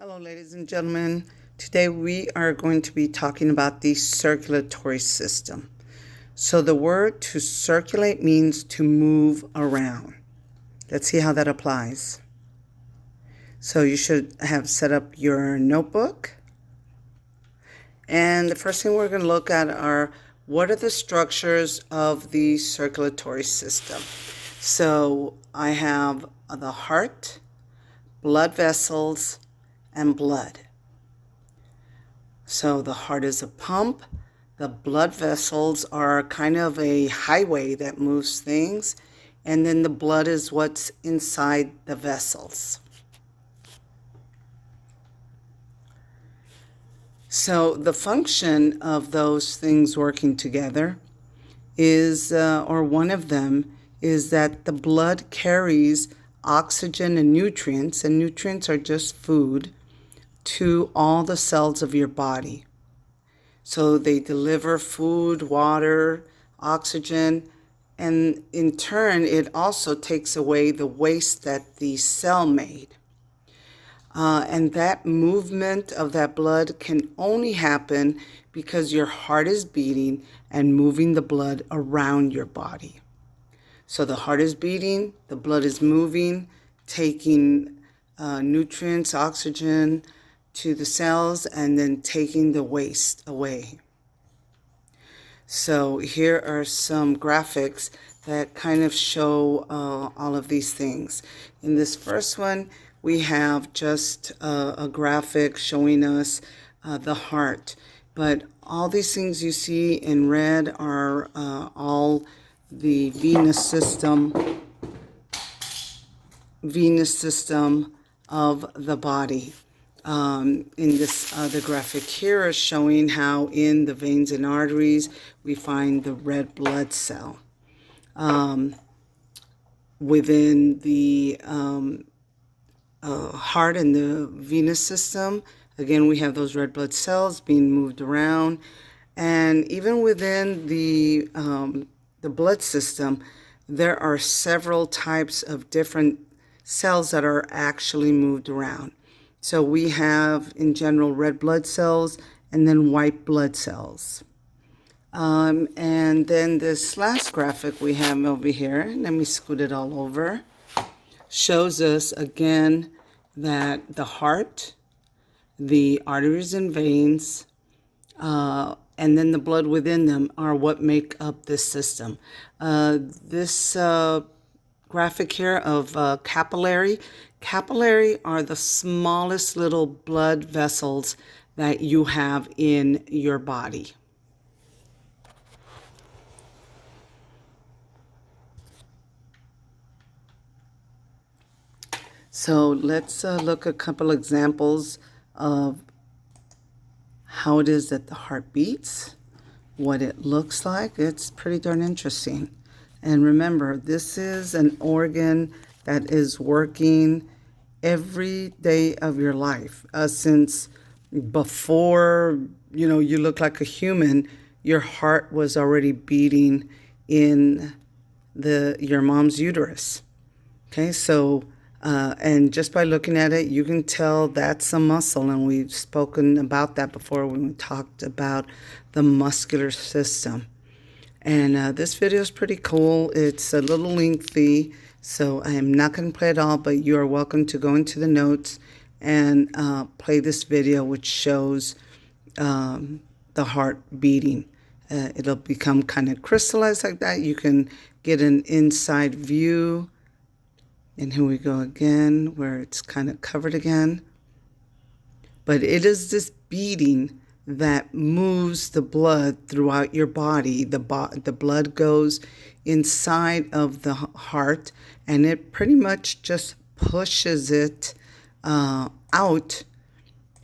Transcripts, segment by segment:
Hello, ladies and gentlemen. Today we are going to be talking about the circulatory system. So the word to circulate means to move around. Let's see how that applies. So you should have set up your notebook. And the first thing we're going to look at are what are the structures of the circulatory system. So I have the heart, blood vessels, and blood. So the heart is a pump. The blood vessels are kind of a highway that moves things. And then the blood is what's inside the vessels. So the function of those things working together is, or one of them, is that the blood carries oxygen and nutrients are just food, to all the cells of your body. So they deliver food, water, oxygen, and in turn, it also takes away the waste that the cell made. And that movement of that blood can only happen because your heart is beating and moving the blood around your body. So the heart is beating, the blood is moving, taking nutrients, oxygen, to the cells, and then taking the waste away. So here are some graphics that kind of show all of these things. In this first one, we have just a graphic showing us the heart. But all these things you see in red are all the venous system of the body. In this other graphic here is showing how in the veins and arteries we find the red blood cell. Within the heart and the venous system, again, we have those red blood cells being moved around. And even within the blood system, there are several types of different cells that are actually moved around. So we have, in general, red blood cells and then white blood cells. And then this last graphic we have over here, let me scoot it all over, shows us again that the heart, the arteries and veins, and then the blood within them are what make up this system. This graphic here of capillary. Capillary are the smallest little blood vessels that you have in your body. So let's look at a couple examples of how it is that the heart beats, what it looks like. It's pretty darn interesting. And remember, this is an organ that is working every day of your life. Since before, you look like a human, your heart was already beating in your mom's uterus. Okay, so, and just by looking at it, you can tell that's a muscle. And we've spoken about that before when we talked about the muscular system. And this video is pretty cool. It's a little lengthy, so I am not going to play it all, but you are welcome to go into the notes and play this video, which shows the heart beating. It'll become kind of crystallized like that. You can get an inside view. And here we go again, where it's kind of covered again. But it is this beating that moves the blood throughout your body. The blood goes inside of the heart, and it pretty much just pushes it out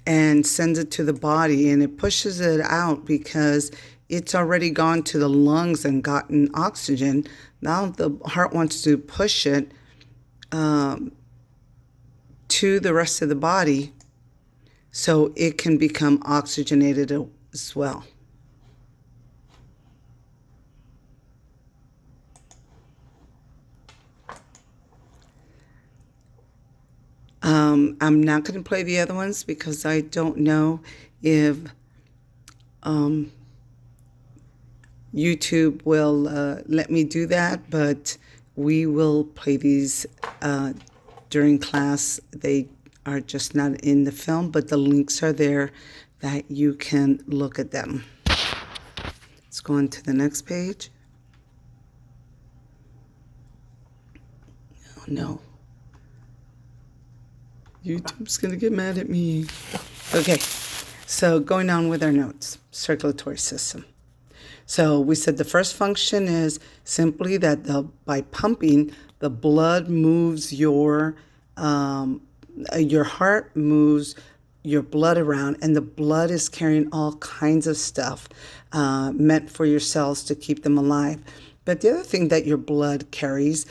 and sends it to the body. And it pushes it out because it's already gone to the lungs and gotten oxygen. Now the heart wants to push it to the rest of the body, so it can become oxygenated as well. I'm not going to play the other ones because I don't know if YouTube will let me do that, but we will play these during class. They are just not in the film, but the links are there that you can look at them. Let's go on to the next page. Oh no. YouTube's going to get mad at me. Okay, so going on with our notes, circulatory system. So we said the first function is simply that by pumping, the blood moves your heart moves your blood around, and the blood is carrying all kinds of stuff meant for your cells to keep them alive. But the other thing that your blood carries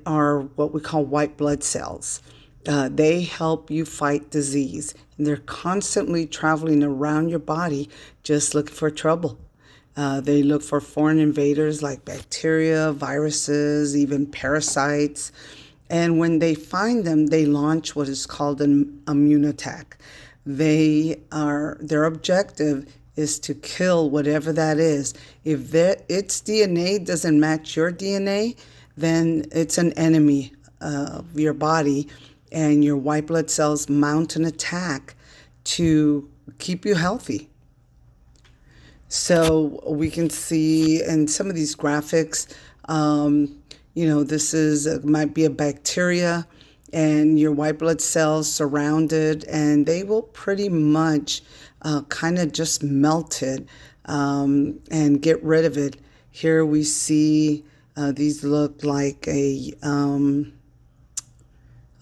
are what we call white blood cells. They help you fight disease, and they're constantly traveling around your body just looking for trouble. They look for foreign invaders like bacteria, viruses, even parasites. And when they find them, they launch what is called an immune attack. Their objective is to kill whatever that is. If its DNA doesn't match your DNA, then it's an enemy of your body, and your white blood cells mount an attack to keep you healthy. So we can see in some of these graphics, this might be a bacteria, and your white blood cells surrounded, and they will pretty much kind of just melt it and get rid of it. Here we see these look like a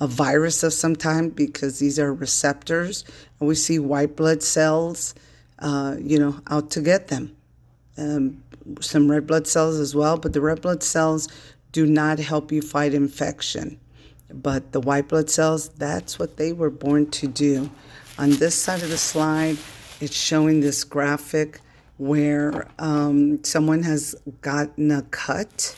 virus of some kind because these are receptors, and we see white blood cells out to get them. Some red blood cells as well, but the red blood cells do not help you fight infection. But the white blood cells, that's what they were born to do. On this side of the slide, it's showing this graphic where someone has gotten a cut.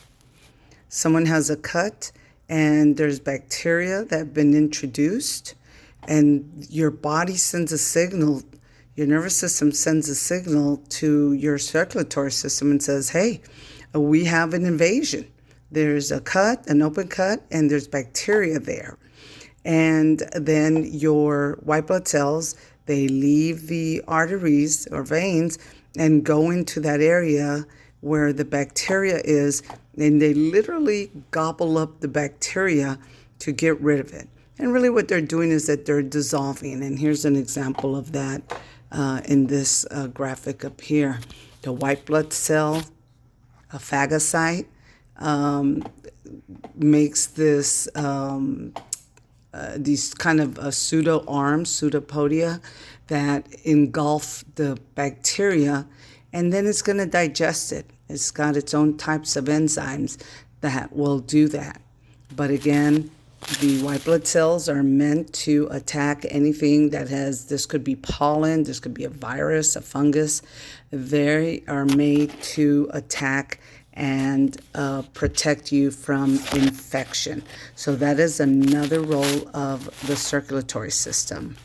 Someone has a cut, and there's bacteria that have been introduced, and your body sends a signal. Your nervous system sends a signal to your circulatory system and says, hey, we have an invasion. There's a cut, an open cut, and there's bacteria there. And then your white blood cells, they leave the arteries or veins and go into that area where the bacteria is, and they literally gobble up the bacteria to get rid of it. And really what they're doing is that they're dissolving. And here's an example of that in this graphic up here. The white blood cell, a phagocyte, makes this these kind of pseudo arms, pseudopodia, that engulf the bacteria, and then it's going to digest it. It's got its own types of enzymes that will do that. But again, the white blood cells are meant to attack anything that has, this could be pollen, this could be a virus, a fungus. They are made to attack and protect you from infection. So that is another role of the circulatory system.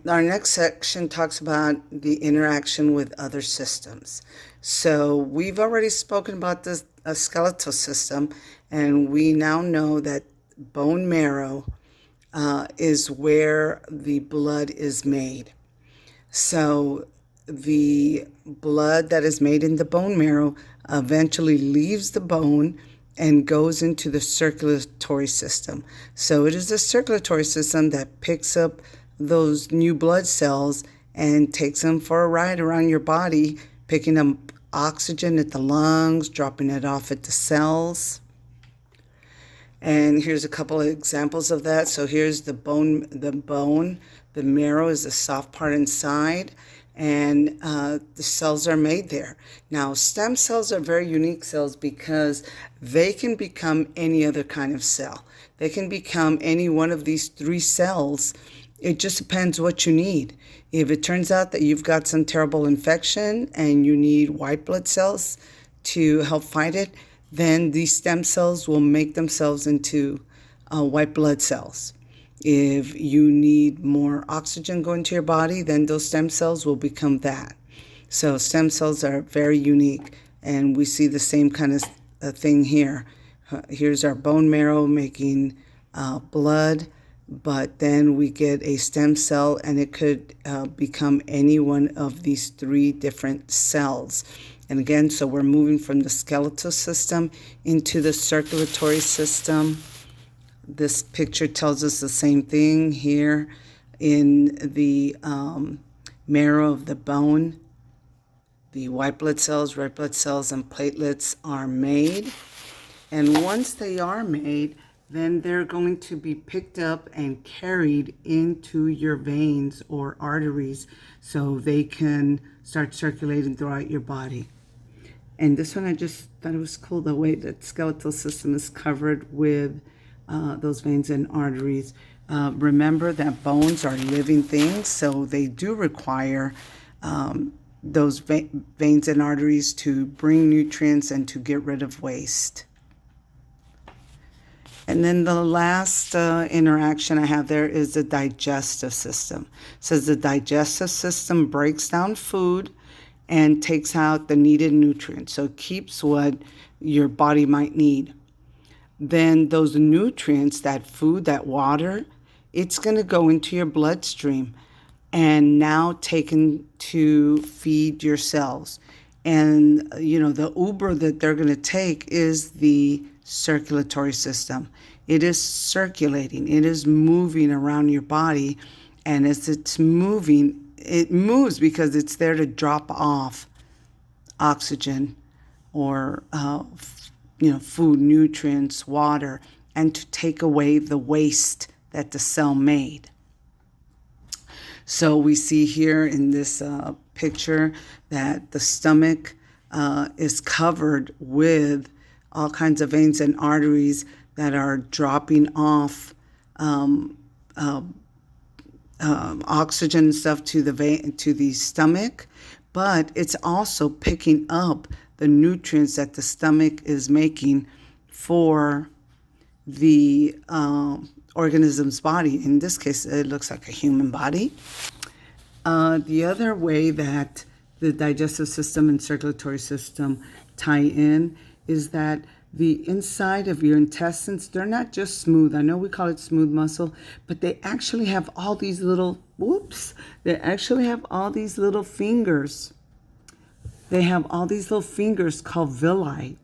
Our next section talks about the interaction with other systems. So we've already spoken about the skeletal system, and we now know that bone marrow is where the blood is made. So the blood that is made in the bone marrow eventually leaves the bone and goes into the circulatory system. So it is the circulatory system that picks up those new blood cells and takes them for a ride around your body, picking up oxygen at the lungs, dropping it off at the cells. And here's a couple of examples of that. So here's the bone. The marrow is the soft part inside, and the cells are made there. Now, stem cells are very unique cells because they can become any other kind of cell. They can become any one of these three cells. It just depends what you need. If it turns out that you've got some terrible infection and you need white blood cells to help fight it, then these stem cells will make themselves into white blood cells. If you need more oxygen going to your body, then those stem cells will become that. So stem cells are very unique, and we see the same kind of thing here. Here's our bone marrow making blood, but then we get a stem cell, and it could become any one of these 3 different cells. And again, so we're moving from the skeletal system into the circulatory system. This picture tells us the same thing here in the marrow of the bone. The white blood cells, red blood cells, and platelets are made. And once they are made, then they're going to be picked up and carried into your veins or arteries so they can start circulating throughout your body. And this one, I just thought it was cool, the way that skeletal system is covered with those veins and arteries. Remember that bones are living things, so they do require those veins and arteries to bring nutrients and to get rid of waste. And then the last interaction I have there is the digestive system. It says the digestive system breaks down food and takes out the needed nutrients. So it keeps what your body might need. Then those nutrients, that food, that water, it's going to go into your bloodstream and now taken to feed your cells. And, the Uber that they're going to take is the circulatory system. It is circulating. It is moving around your body. And as it's moving, it moves because it's there to drop off oxygen or, food, nutrients, water, and to take away the waste that the cell made. So we see here in this picture that the stomach is covered with all kinds of veins and arteries that are dropping off oxygen and stuff to the stomach, but it's also picking up the nutrients that the stomach is making for the organism's body. In this case, it looks like a human body. The other way that the digestive system and circulatory system tie in is that the inside of your intestines, they're not just smooth. I know we call it smooth muscle, but they actually have all these little, they actually have all these little fingers. They have all these little fingers called villi.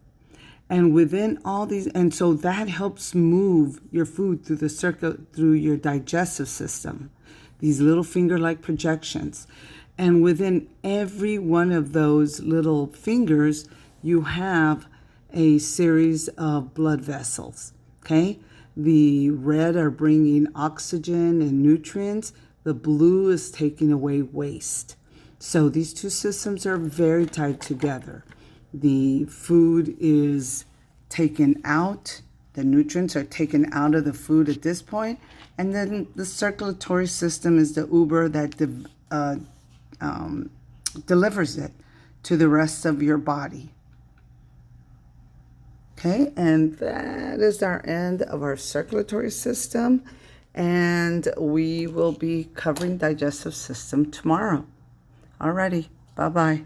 And within all these, and so that helps move your food through your digestive system. These little finger-like projections. And within every one of those little fingers, you have a series of blood vessels, okay? The red are bringing oxygen and nutrients. The blue is taking away waste. So these two systems are very tied together. The food is taken out, the nutrients are taken out of the food at this point, and then the circulatory system is the Uber that delivers it to the rest of your body. Okay, and that is our end of our circulatory system, and we will be covering digestive system tomorrow. Alrighty, bye-bye.